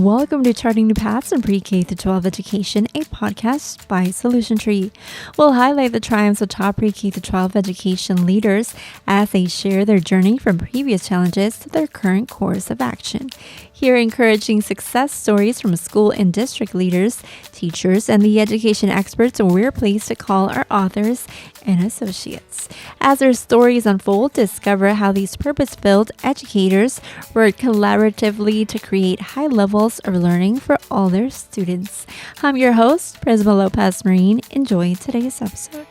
Welcome to Charting New Paths in Pre-K to 12 Education, a podcast by Solution Tree. We'll highlight the triumphs of top pre-K to 12 education leaders as they share their journey from previous challenges to their current course of action. Hear encouraging success stories from school and district leaders, teachers, and the education experts we're pleased to call our authors and associates. As their stories unfold, discover how these purpose-built educators work collaboratively to create high levels of learning for all their students. I'm your host, Principal Lopez Marine. Enjoy today's episode.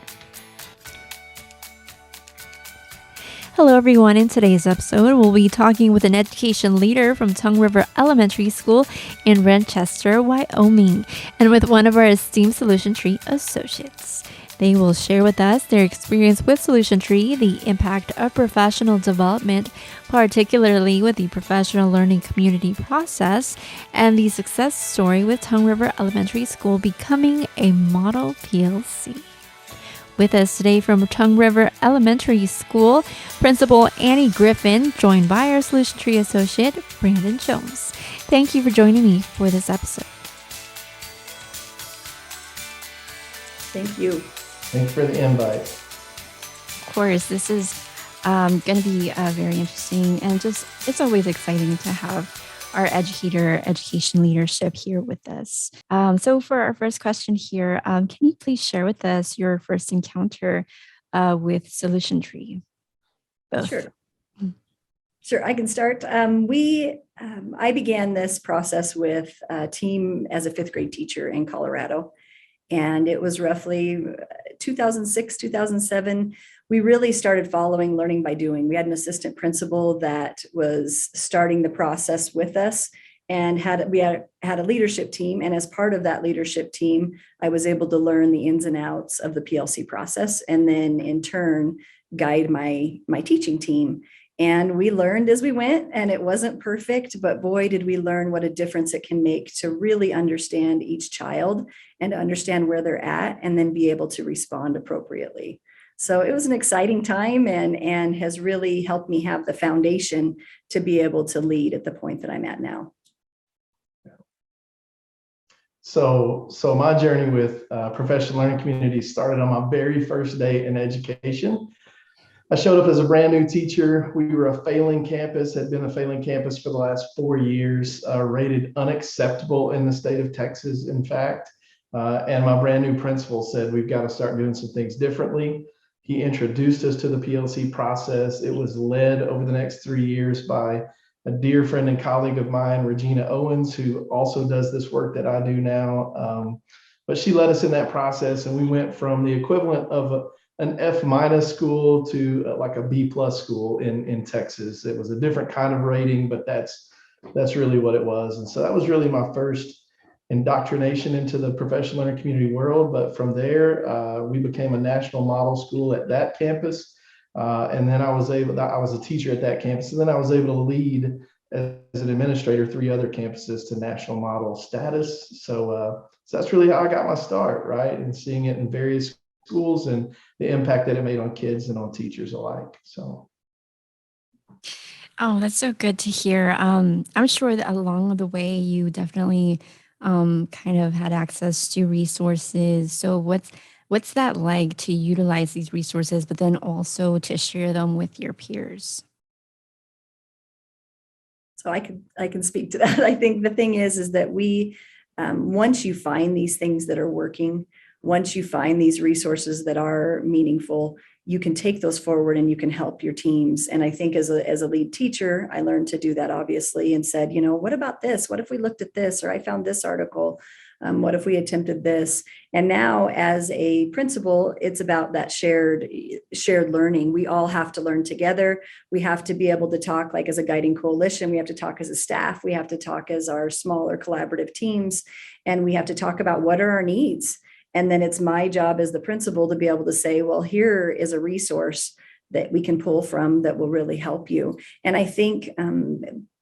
Hello everyone, in today's episode we'll be talking with an education leader from Tongue River Elementary School in Rochester, Wyoming, and with one of our esteemed Solution Tree associates. They will share with us their experience with Solution Tree, the impact of professional development, particularly with the professional learning community process, and the success story with Tongue River Elementary School becoming a Model PLC. With us today from Tongue River Elementary School, Principal Annie Griffin, joined by our Solution Tree associate, Brandon Jones. Thank you for joining me for this episode. Thank you. Thanks for the invite. Of course, this is going to be very interesting, and it's always exciting to have our education leadership here with us. So for our first question here, can you please share with us your first encounter with Solution Tree? Both. Sure, I can start. I began this process with a team as a fifth grade teacher in Colorado. And it was roughly 2006, 2007. We really started following learning by doing. We had an assistant principal that was starting the process with us, and we had a leadership team. And as part of that leadership team, I was able to learn the ins and outs of the PLC process, and then in turn guide my teaching team. And we learned as we went, and it wasn't perfect, but boy, did we learn what a difference it can make to really understand each child and to understand where they're at, and then be able to respond appropriately. So it was an exciting time and has really helped me have the foundation to be able to lead at the point that I'm at now. So my journey with professional learning community started on my very first day in education. I showed up as a brand new teacher. We were a failing campus, had been a failing campus for the last 4 years, rated unacceptable in the state of Texas, in fact. And my brand new principal said, we've got to start doing some things differently. He introduced us to the PLC process. It was led over the next 3 years by a dear friend and colleague of mine, Regina Owens, who also does this work that I do now. But she led us in that process, and we went from the equivalent of an F- school to like a B+ school in Texas. It was a different kind of rating, but that's really what it was. And so that was really my first indoctrination into the professional learning community world. But from there, we became a national model school at that campus. And then I was a teacher at that campus. And then I was able to lead as an administrator 3 other campuses to national model status. So that's really how I got my start, right? And seeing it in various schools and the impact that it made on kids and on teachers alike. So. Oh, that's so good to hear. I'm sure that along the way, you definitely kind of had access to resources. So what's that like to utilize these resources, but then also to share them with your peers? So I can speak to that. I think the thing is that we, once you find these things that are working, once you find these resources that are meaningful, you can take those forward and you can help your teams. And I think as a lead teacher, I learned to do that, obviously, and said, what about this? What if we looked at this? Or I found this article. What if we attempted this? And now as a principal, it's about that shared learning. We all have to learn together. We have to be able to talk like as a guiding coalition. We have to talk as a staff. We have to talk as our smaller collaborative teams. And we have to talk about what are our needs. And then it's my job as the principal to be able to say, well, here is a resource that we can pull from that will really help you. And I think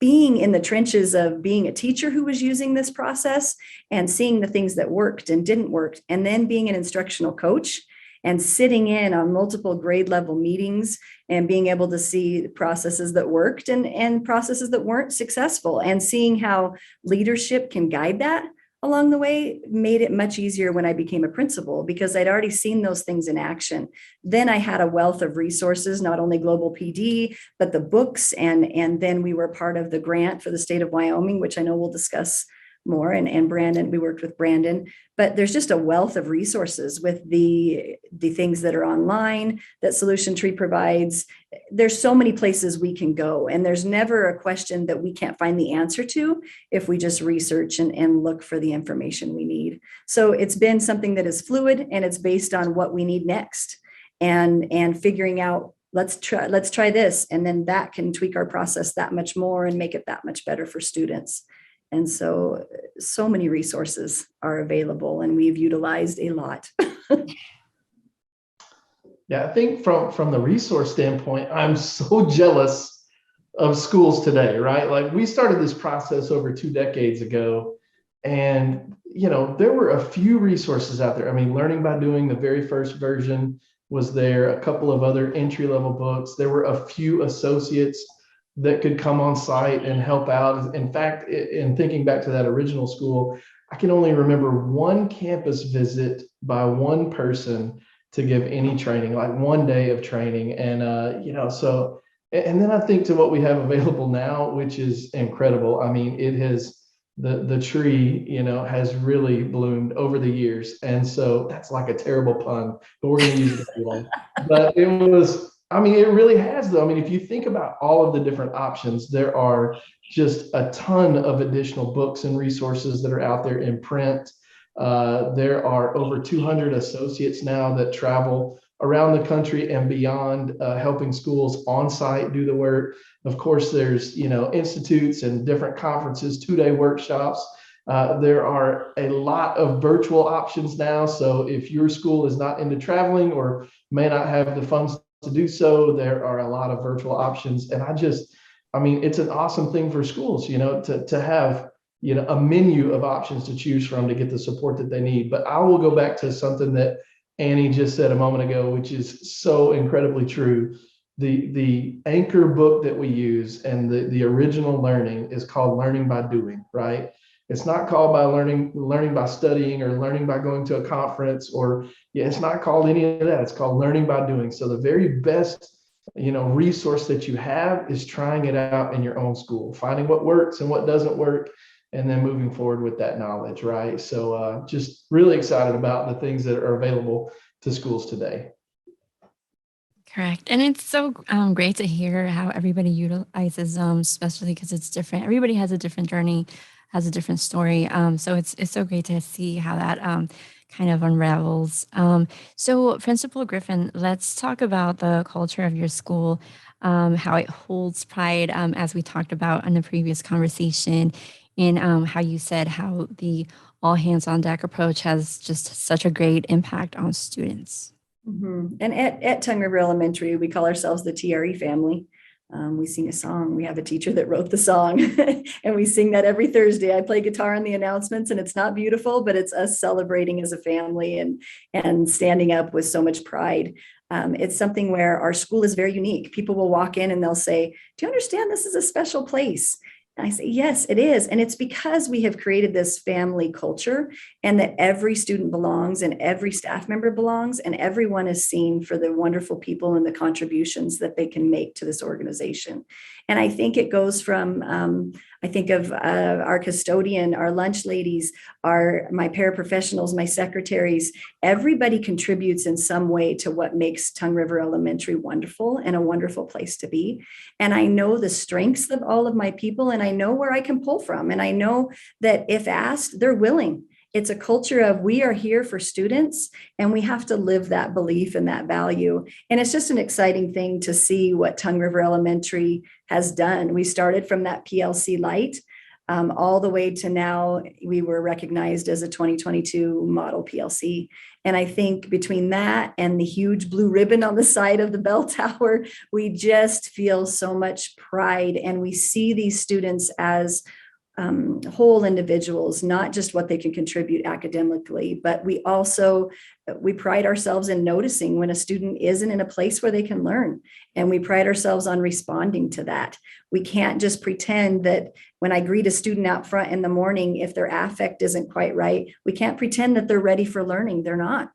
being in the trenches of being a teacher who was using this process and seeing the things that worked and didn't work, and then being an instructional coach and sitting in on multiple grade level meetings and being able to see processes that worked and processes that weren't successful, and seeing how leadership can guide that along the way made it much easier when I became a principal, because I'd already seen those things in action. Then I had a wealth of resources, not only Global PD, but the books. And then we were part of the grant for the state of Wyoming, which I know we'll discuss more. And Brandon, we worked with Brandon, but there's just a wealth of resources with the things that are online that Solution Tree provides. There's so many places we can go, and there's never a question that we can't find the answer to if we just research and look for the information we need. So it's been something that is fluid, and it's based on what we need next, and figuring out, let's try this, and then that can tweak our process that much more and make it that much better for students. And so many resources are available, and we've utilized a lot. Yeah, I think from the resource standpoint, I'm so jealous of schools today, right? Like, we started this process over 2 decades ago, and there were a few resources out there. I mean, Learning by Doing, the very first version was there, a couple of other entry-level books. There were a few associates that could come on site and help out. In fact, in thinking back to that original school, I can only remember one campus visit by one person to give any training, like one day of training. And, and then I think to what we have available now, which is incredible. I mean, it has, the tree, has really bloomed over the years. And so that's like a terrible pun, but we're going to use it anyway. But it really has, though. I mean, if you think about all of the different options, there are just a ton of additional books and resources that are out there in print. There are over 200 associates now that travel around the country and beyond, helping schools on site do the work. Of course, there's, institutes and different conferences, 2-day workshops. There are a lot of virtual options now. So if your school is not into traveling or may not have the funds to do so, there are a lot of virtual options. And it's an awesome thing for schools, to have, a menu of options to choose from to get the support that they need. But I will go back to something that Annie just said a moment ago, which is so incredibly true. The anchor book that we use and the original learning is called Learning by Doing, right? It's not called by learning by studying or learning by going to a conference, or it's not called any of that. It's called Learning by Doing. So the very best, resource that you have is trying it out in your own school, finding what works and what doesn't work, and then moving forward with that knowledge, right? So just really excited about the things that are available to schools today. Correct. And it's so great to hear how everybody utilizes them, especially because it's different. Everybody has a different journey, has a different story. So it's so great to see how that kind of unravels. So Principal Griffin, let's talk about the culture of your school, how it holds pride, as we talked about in the previous conversation, and how you said how the all hands on deck approach has just such a great impact on students. Mm-hmm. And at Tongue River Elementary, we call ourselves the TRE family. We sing a song. We have a teacher that wrote the song, and we sing that every Thursday. I play guitar in the announcements, and it's not beautiful, but it's us celebrating as a family and standing up with so much pride. It's something where our school is very unique. People will walk in and they'll say, "Do you understand this is a special place?" And I say, yes, it is. And it's because we have created this family culture, and that every student belongs and every staff member belongs, and everyone is seen for the wonderful people and the contributions that they can make to this organization. And I think it goes from, I think of our custodian, our lunch ladies, my paraprofessionals, my secretaries. Everybody contributes in some way to what makes Tongue River Elementary wonderful and a wonderful place to be. And I know the strengths of all of my people, and I know where I can pull from. And I know that if asked, they're willing. It's a culture of, we are here for students, and we have to live that belief and that value. And it's just an exciting thing to see what Tongue River Elementary has done. We started from that PLC Lite all the way to now. We were recognized as a 2022 Model PLC. And I think between that and the huge blue ribbon on the side of the bell tower, we just feel so much pride, and we see these students as whole individuals, not just what they can contribute academically, but we pride ourselves in noticing when a student isn't in a place where they can learn. And we pride ourselves on responding to that. We can't just pretend that when I greet a student out front in the morning, if their affect isn't quite right, we can't pretend that they're ready for learning. They're not.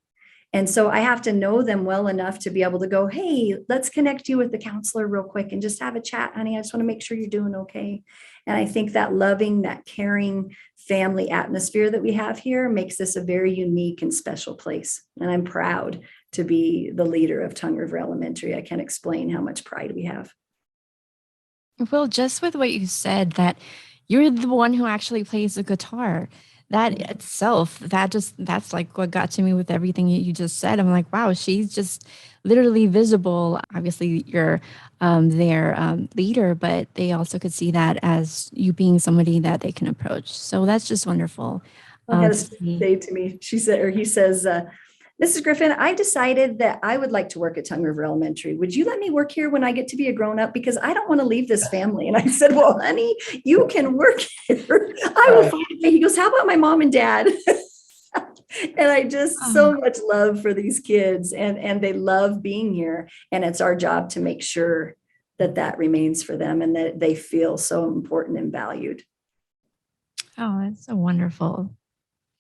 And so I have to know them well enough to be able to go, hey, let's connect you with the counselor real quick and just have a chat, honey. I just want to make sure you're doing okay. And I think that loving, that caring family atmosphere that we have here makes this a very unique and special place. And I'm proud to be the leader of Tongue River Elementary. I can't explain how much pride we have. Well, just with what you said, that you're the one who actually plays the guitar. That itself, that's like what got to me with everything you just said. I'm like, wow, she's just literally visible. Obviously, you're their leader, but they also could see that as you being somebody that they can approach. So that's just wonderful. I had a To student see. say to me, she said, or he says, Mrs. Griffin, I decided that I would like to work at Tongue River Elementary. Would you let me work here when I get to be a grown up? Because I don't want to leave this family. And I said, well, honey, you can work here. I will find a way. He goes, how about my mom and dad? And I just so much love for these kids, and they love being here. And it's our job to make sure that that remains for them and that they feel so important and valued. Oh, that's so wonderful.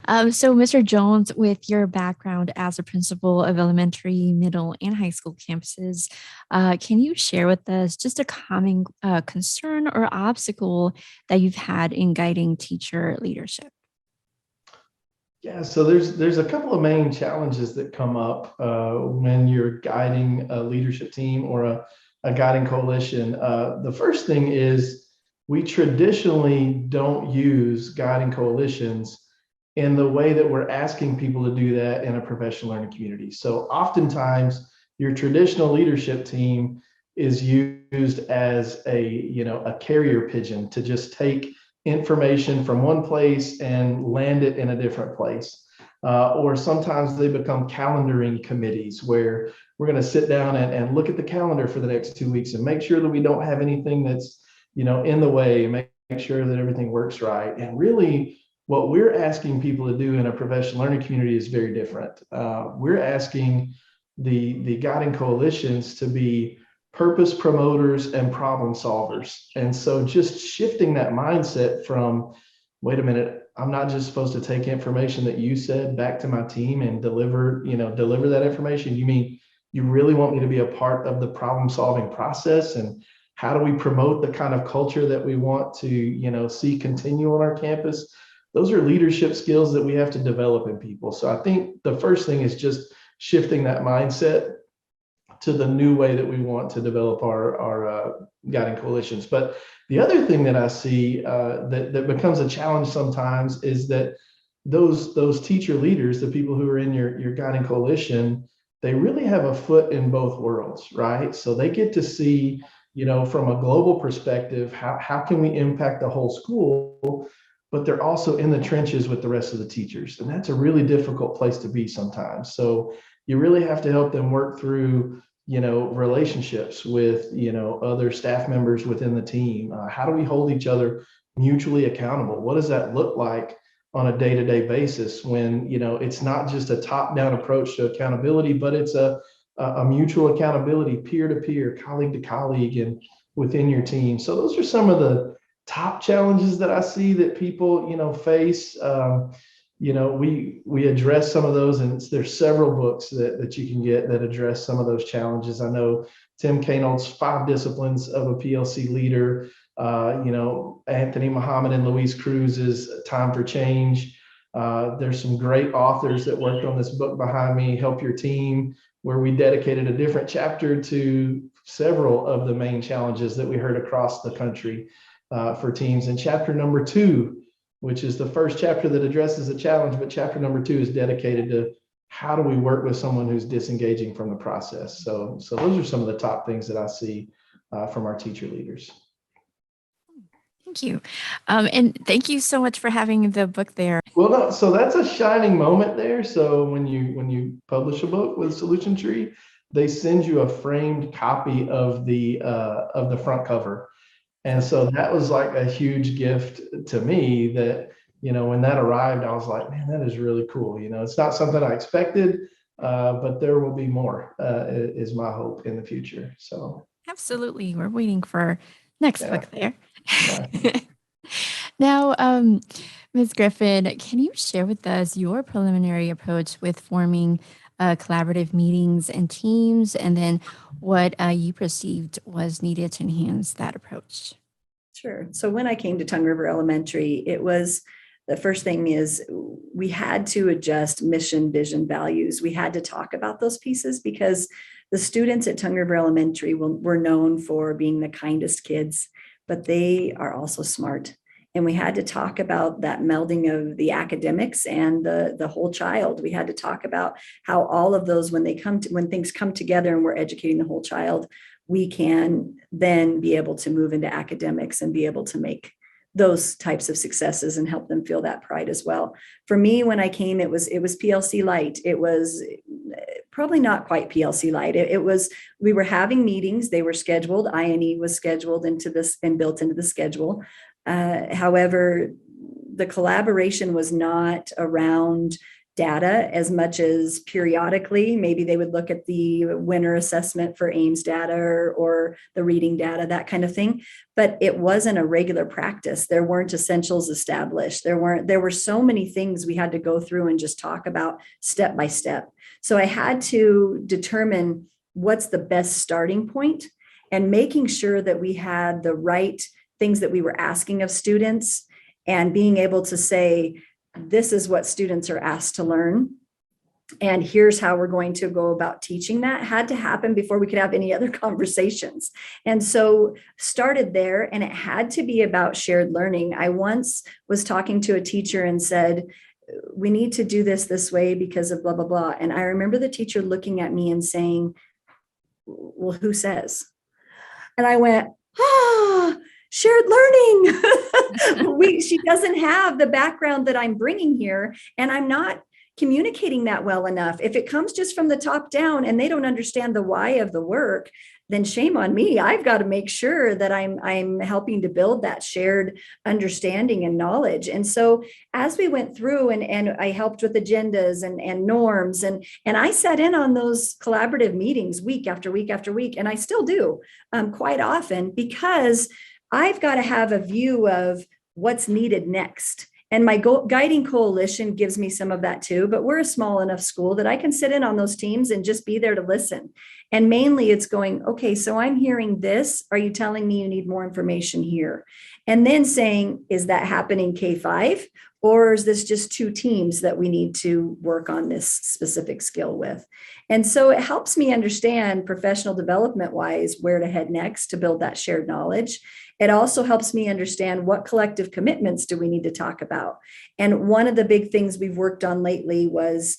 So, Mr. Jones, with your background as a principal of elementary, middle, and high school campuses, can you share with us just a common concern or obstacle that you've had in guiding teacher leadership? Yeah, so there's a couple of main challenges that come up when you're guiding a leadership team or a guiding coalition. The first thing is we traditionally don't use guiding coalitions in the way that we're asking people to do that in a professional learning community. So oftentimes your traditional leadership team is used as a carrier pigeon to just take information from one place and land it in a different place. Or sometimes they become calendaring committees where we're going to sit down and look at the calendar for the next 2 weeks and make sure that we don't have anything that's in the way, and make sure that everything works right. And really, what we're asking people to do in a professional learning community is very different. We're asking the guiding coalitions to be purpose promoters and problem solvers. And so just shifting that mindset from, wait a minute, I'm not just supposed to take information that you said back to my team and deliver that information. You mean you really want me to be a part of the problem solving process? And how do we promote the kind of culture that we want to see continue on our campus? Those are leadership skills that we have to develop in people. So I think the first thing is just shifting that mindset to the new way that we want to develop our guiding coalitions. But the other thing that I see that becomes a challenge sometimes is that those teacher leaders, the people who are in your guiding coalition, they really have a foot in both worlds, right? So they get to see, from a global perspective, how can we impact the whole school? But they're also in the trenches with the rest of the teachers. And that's a really difficult place to be sometimes. So you really have to help them work through, relationships with, other staff members within the team. How do we hold each other mutually accountable? What does that look like on a day-to-day basis when, it's not just a top-down approach to accountability, but it's a mutual accountability, peer-to-peer, colleague to colleague, and within your team. So those are some of the top challenges that I see that people, face. We address some of those, and there's several books that you can get that address some of those challenges. I know Tim Kainold's 5 Disciplines of a PLC Leader, Anthony Muhammad and Luis Cruz's Time for Change. There's some great authors that worked on this book behind me, Help Your Team, where we dedicated a different chapter to several of the main challenges that we heard across the country for teams. And chapter number 2, which is the first chapter that addresses a challenge, but chapter number 2 is dedicated to how do we work with someone who's disengaging from the process. So those are some of the top things that I see from our teacher leaders. Thank you. And thank you so much for having the book there. Well, no, so that's a shining moment there. So when you publish a book with Solution Tree, they send you a framed copy of the front cover. And so that was like a huge gift to me that, when that arrived, I was like, man, that is really cool. It's not something I expected, but there will be more, is my hope in the future. So. Absolutely. We're waiting for next Yeah. book there. Yeah. Now, Ms. Griffin, can you share with us your preliminary approach with forming collaborative meetings and teams, and then what you perceived was needed to enhance that approach? Sure. So when I came to Tongue River Elementary, it was the first thing is we had to adjust mission, vision, values. We had to talk about those pieces because the students at Tongue River Elementary were known for being the kindest kids, but they are also smart. And we had to talk about that melding of the academics and the whole child. We had to talk about how all of those, when things come together and we're educating the whole child, we can then be able to move into academics and be able to make those types of successes and help them feel that pride as well. For me, when I came, it was PLC Lite. It was probably not quite PLC Lite. We were having meetings. They were scheduled. INE was scheduled into this and built into the schedule. However, the collaboration was not around data as much as periodically. Maybe they would look at the winter assessment for Ames data or the reading data, that kind of thing. But it wasn't a regular practice. There weren't essentials established. There were so many things we had to go through and just talk about step by step. So I had to determine what's the best starting point and making sure that we had the right things that we were asking of students and being able to say, this is what students are asked to learn. And here's how we're going to go about teaching that had to happen before we could have any other conversations. And so started there, and it had to be about shared learning. I once was talking to a teacher and said, we need to do this way because of blah, blah, blah. And I remember the teacher looking at me and saying, well, who says? And I went, shared learning. She doesn't have the background that I'm bringing here, and I'm not communicating that well enough. If it comes just from the top down and they don't understand the why of the work, then shame on me. I've got to make sure that I'm helping to build that shared understanding and knowledge. And so as we went through and I helped with agendas and norms, and I sat in on those collaborative meetings week after week after week, and I still do quite often, because I've got to have a view of what's needed next. And my guiding coalition gives me some of that too, but we're a small enough school that I can sit in on those teams and just be there to listen. And mainly it's going, okay, so I'm hearing this. Are you telling me you need more information here? And then saying, is that happening K-5? Or is this just two teams that we need to work on this specific skill with? And so it helps me understand professional development wise where to head next to build that shared knowledge. It also helps me understand what collective commitments do we need to talk about. And one of the big things we've worked on lately was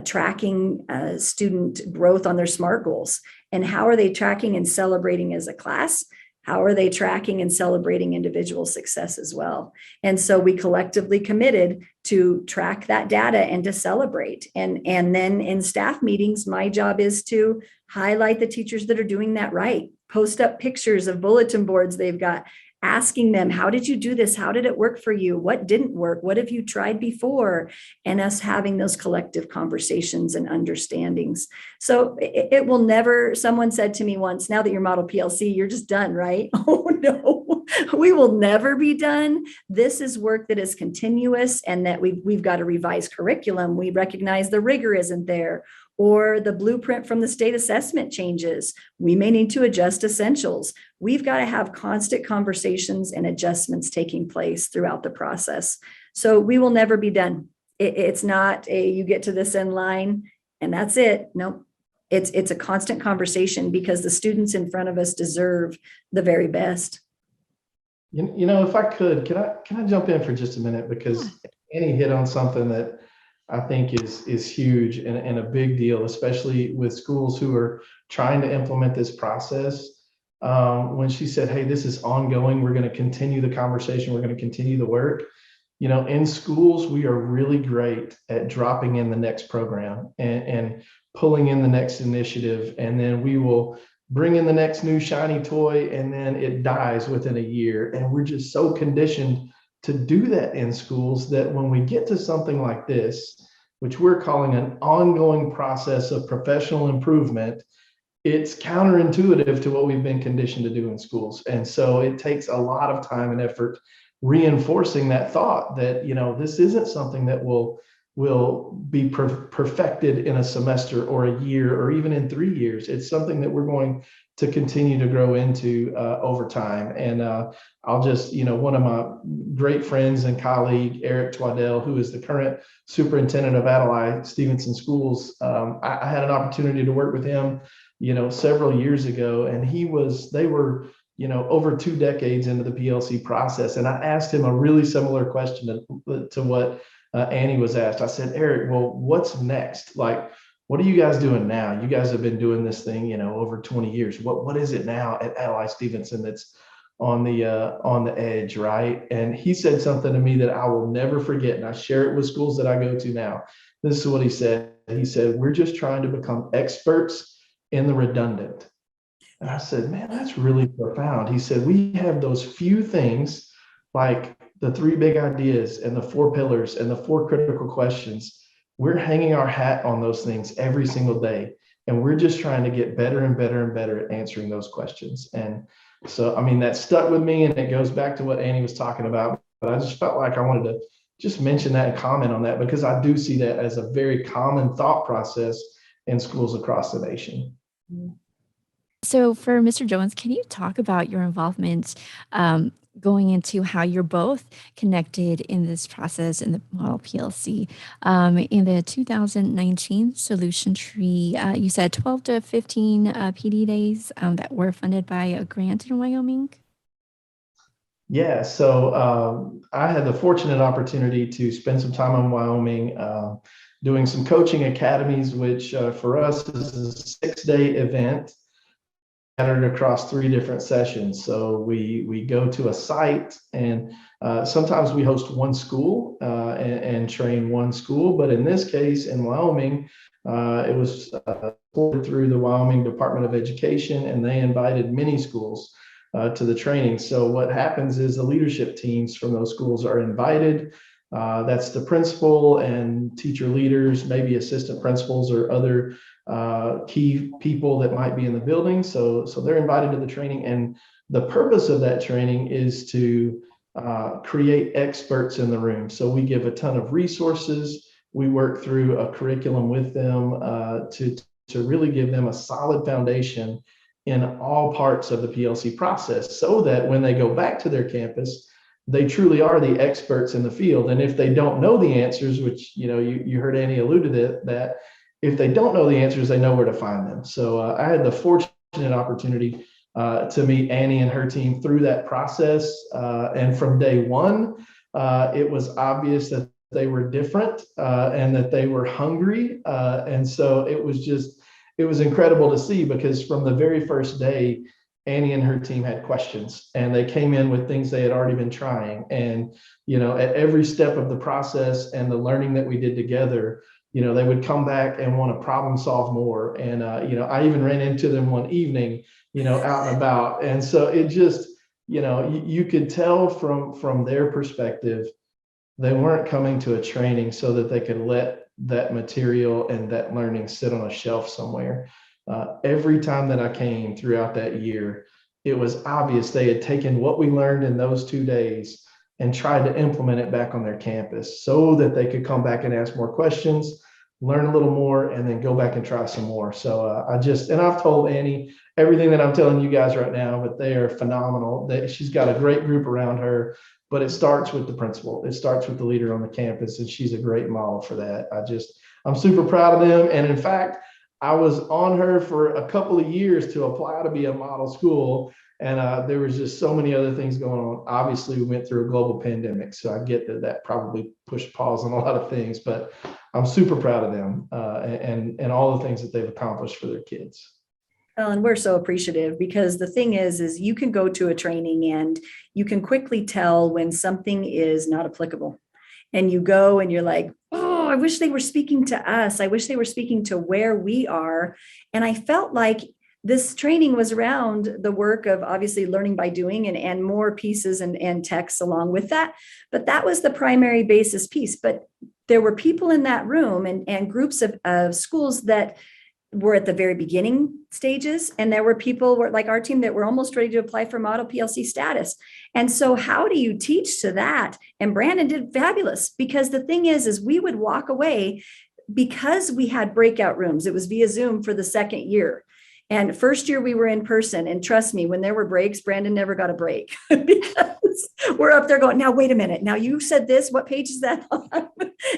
tracking student growth on their SMART goals. And how are they tracking and celebrating as a class? How are they tracking and celebrating individual success as well? And so we collectively committed to track that data and to celebrate. And then in staff meetings, my job is to highlight the teachers that are doing that right. Post up pictures of bulletin boards they've got, asking them, how did you do this? How did it work for you? What didn't work? What have you tried before? And us having those collective conversations and understandings. So it will never, someone said to me once, now that you're Model PLC, you're just done, right? Oh no, we will never be done. This is work that is continuous, and that we've got to revise curriculum. We recognize the rigor isn't there, or the blueprint from the state assessment changes. We may need to adjust essentials. We've got to have constant conversations and adjustments taking place throughout the process. So we will never be done. It's not you get to this end line and that's it. No, it's a constant conversation, because the students in front of us deserve the very best. If I could, can I jump in for just a minute? Because Annie hit on something that I think is huge and a big deal, especially with schools who are trying to implement this process. When she said, hey, this is ongoing, we're going to continue the conversation, we're going to continue the work. In schools, we are really great at dropping in the next program and pulling in the next initiative. And then we will bring in the next new shiny toy, and then it dies within a year. And we're just so conditioned to do that in schools that when we get to something like this, which we're calling an ongoing process of professional improvement, it's counterintuitive to what we've been conditioned to do in schools. And so it takes a lot of time and effort reinforcing that thought that, this isn't something that will be perfected in a semester or a year or even in 3 years. It's something that we're going to continue to grow into over time. And I'll just, one of my great friends and colleague, Eric Twaddell, who is the current superintendent of Adelaide Stevenson Schools, I had an opportunity to work with him, several years ago, and they were, over 2 decades into the PLC process. And I asked him a really similar question to what Annie was asked. I said, Eric, well, what's next? Like, what are you guys doing now? You guys have been doing this thing, over 20 years. What is it now at Ally Stevenson that's on the edge, right? And he said something to me that I will never forget, and I share it with schools that I go to now. This is what he said. He said, we're just trying to become experts in the redundant. And I said, man, that's really profound. He said, we have those few things like the 3 big ideas and the 4 pillars and the 4 critical questions. We're hanging our hat on those things every single day. And we're just trying to get better and better and better at answering those questions. And so, that stuck with me, and it goes back to what Annie was talking about. But I just felt like I wanted to just mention that and comment on that, because I do see that as a very common thought process in schools across the nation. So for Mr. Jones, can you talk about your involvement going into how you're both connected in this process in the Model PLC? In the 2019 solution tree, you said 12 to 15 PD days that were funded by a grant in Wyoming. Yeah, so I had the fortunate opportunity to spend some time in Wyoming doing some coaching academies, which for us is a 6-day event scattered across 3 different sessions. So we go to a site, and sometimes we host one school and train one school. But in this case, in Wyoming, it was supported through the Wyoming Department of Education, and they invited many schools to the training. So what happens is the leadership teams from those schools are invited. That's the principal and teacher leaders, maybe assistant principals or other key people that might be in the building. So they're invited to the training, and the purpose of that training is to create experts in the room. So we give a ton of resources. We work through a curriculum with them to really give them a solid foundation in all parts of the PLC process, so that when they go back to their campus, they truly are the experts in the field. And if they don't know the answers, which you heard Annie alluded to that, if they don't know the answers, they know where to find them. So I had the fortunate opportunity to meet Annie and her team through that process. And from day one, it was obvious that they were different and that they were hungry. And so it was incredible to see, because from the very first day, Annie and her team had questions, and they came in with things they had already been trying. And, at every step of the process and the learning that we did together, they would come back and want to problem solve more. And, I even ran into them one evening, out and about. And so it just, you could tell from their perspective, they weren't coming to a training so that they could let that material and that learning sit on a shelf somewhere. Every time that I came throughout that year, it was obvious they had taken what we learned in those 2 days and tried to implement it back on their campus, so that they could come back and ask more questions, learn a little more, and then go back and try some more. So I've told Annie everything that I'm telling you guys right now, but they are phenomenal. She's got a great group around her, but it starts with the principal. It starts with the leader on the campus, and she's a great model for that. I'm super proud of them. And in fact, I was on her for a couple of years to apply to be a model school. And there was just so many other things going on. Obviously, we went through a global pandemic, so I get that probably pushed pause on a lot of things, but I'm super proud of them and all the things that they've accomplished for their kids. And we're so appreciative, because the thing is you can go to a training and you can quickly tell when something is not applicable. And you go and you're like, oh, I wish they were speaking to us. I wish they were speaking to where we are. And I felt like this training was around the work of obviously learning by doing and more pieces and texts along with that. But that was the primary basis piece. But there were people in that room and groups of schools that were at the very beginning stages. And there were people like our team that were almost ready to apply for Model PLC status. And so how do you teach to that? And Brandon did fabulous, because the thing is we would walk away because we had breakout rooms. It was via Zoom for the second year. And first year we were in person. And trust me, when there were breaks, Brandon never got a break because we're up there going, now, wait a minute. Now you said this, what page is that on?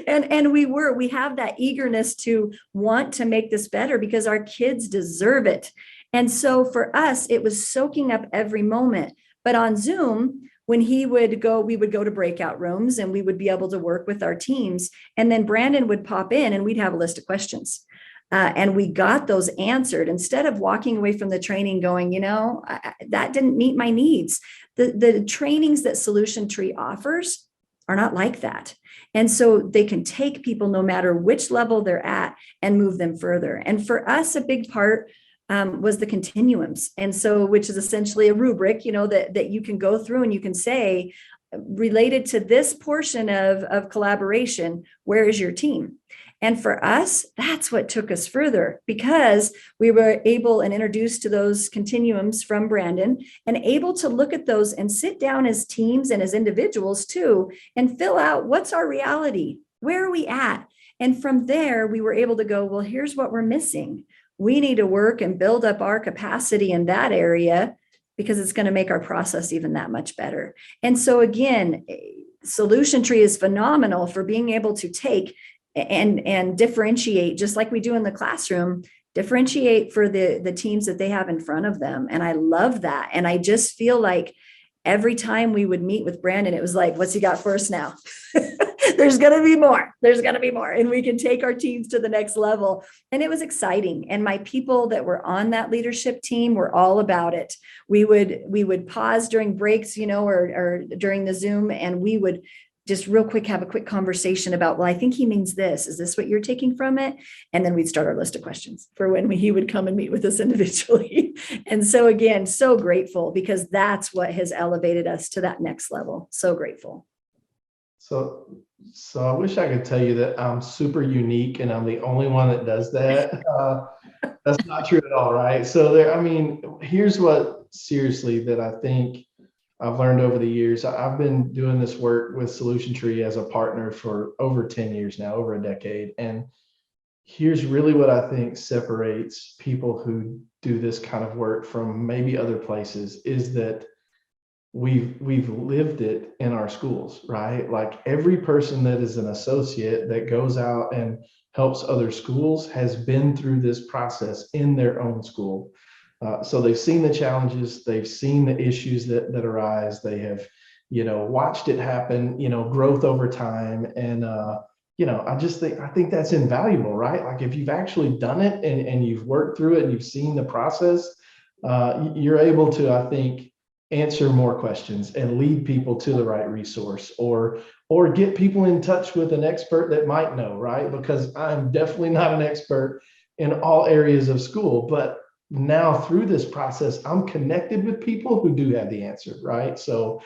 And we have that eagerness to want to make this better because our kids deserve it. And so for us, it was soaking up every moment. But on Zoom, when we would go to breakout rooms and we would be able to work with our teams. And then Brandon would pop in and we'd have a list of questions. And we got those answered instead of walking away from the training going, that didn't meet my needs. The trainings that Solution Tree offers are not like that. And so they can take people no matter which level they're at and move them further. And for us, a big part was the continuums. And so, which is essentially a rubric, that you can go through and you can say, related to this portion of collaboration, where is your team? And for us, that's what took us further, because we were able and introduced to those continuums from Brandon and able to look at those and sit down as teams and as individuals too, and fill out what's our reality? Where are we at? And from there, we were able to go, well, here's what we're missing. We need to work and build up our capacity in that area because it's going to make our process even that much better. And so again, Solution Tree is phenomenal for being able to take and differentiate, just like we do in the classroom, differentiate for the teams that they have in front of them. And I love that. And I just feel like every time we would meet with Brandon, it was like, what's he got for us now? There's going to be more. There's going to be more. And we can take our teams to the next level. And it was exciting. And my people that were on that leadership team were all about it. We would pause during breaks, or during the Zoom, and we would just real quick have a quick conversation about, well, I think he means this. Is this what you're taking from it? And then we'd start our list of questions for when he would come and meet with us individually. And so again, so grateful, because that's what has elevated us to that next level. So grateful. So I wish I could tell you that I'm super unique and I'm the only one that does that. That's not true at all, right? So here's what seriously that I think I've learned over the years. I've been doing this work with Solution Tree as a partner for over 10 years now, over a decade. And here's really what I think separates people who do this kind of work from maybe other places is that we've lived it in our schools, right? Like every person that is an associate that goes out and helps other schools has been through this process in their own school. So they've seen the challenges, they've seen the issues that arise, they have, watched it happen, growth over time. And, I think that's invaluable, right? Like if you've actually done it and you've worked through it and you've seen the process, you're able to, I think, answer more questions and lead people to the right resource or get people in touch with an expert that might know, right? Because I'm definitely not an expert in all areas of school, but now through this process, I'm connected with people who do have the answer, right? So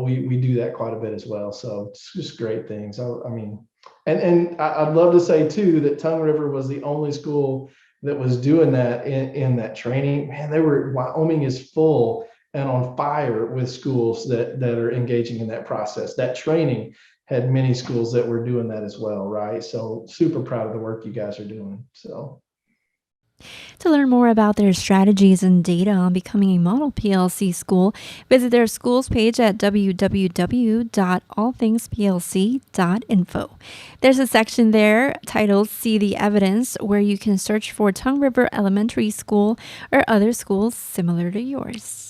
we do that quite a bit as well. So it's just great things. And I'd love to say too that Tongue River was the only school that was doing that in that training. Man, Wyoming is full and on fire with schools that are engaging in that process. That training had many schools that were doing that as well, right? So super proud of the work you guys are doing. So. To learn more about their strategies and data on becoming a model PLC school, visit their schools page at www.allthingsplc.info. There's a section there titled See the Evidence, where you can search for Tongue River Elementary School or other schools similar to yours.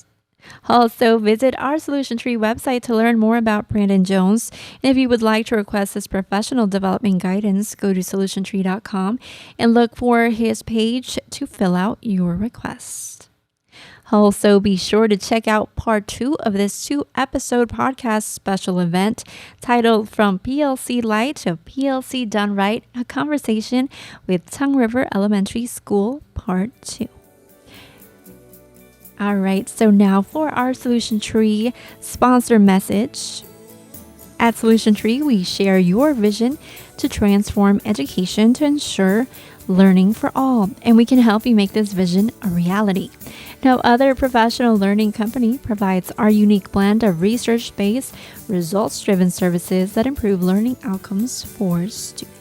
Also, visit our Solution Tree website to learn more about Brandon Jones. And if you would like to request his professional development guidance, go to solutiontree.com and look for his page to fill out your request. Also, be sure to check out part 2 of this 2-episode podcast special event titled From PLC Lite to PLC Done Right, a conversation with Tongue River Elementary School, part 2. All right, so now for our Solution Tree sponsor message. At Solution Tree, we share your vision to transform education to ensure learning for all, and we can help you make this vision a reality. No other professional learning company provides our unique blend of research-based, results-driven services that improve learning outcomes for students.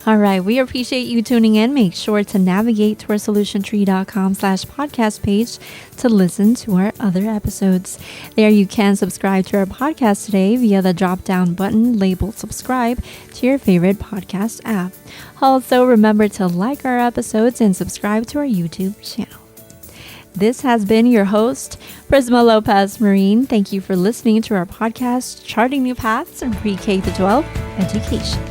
All right, we appreciate you tuning in. Make sure to navigate to our solutiontree.com/podcast page to listen to our other episodes. There you can subscribe to our podcast today via the drop-down button labeled subscribe to your favorite podcast app. Also, remember to like our episodes and subscribe to our YouTube channel. This has been your host, Prisma Lopez Marine. Thank you for listening to our podcast, Charting New Paths in Pre-K to 12 Education.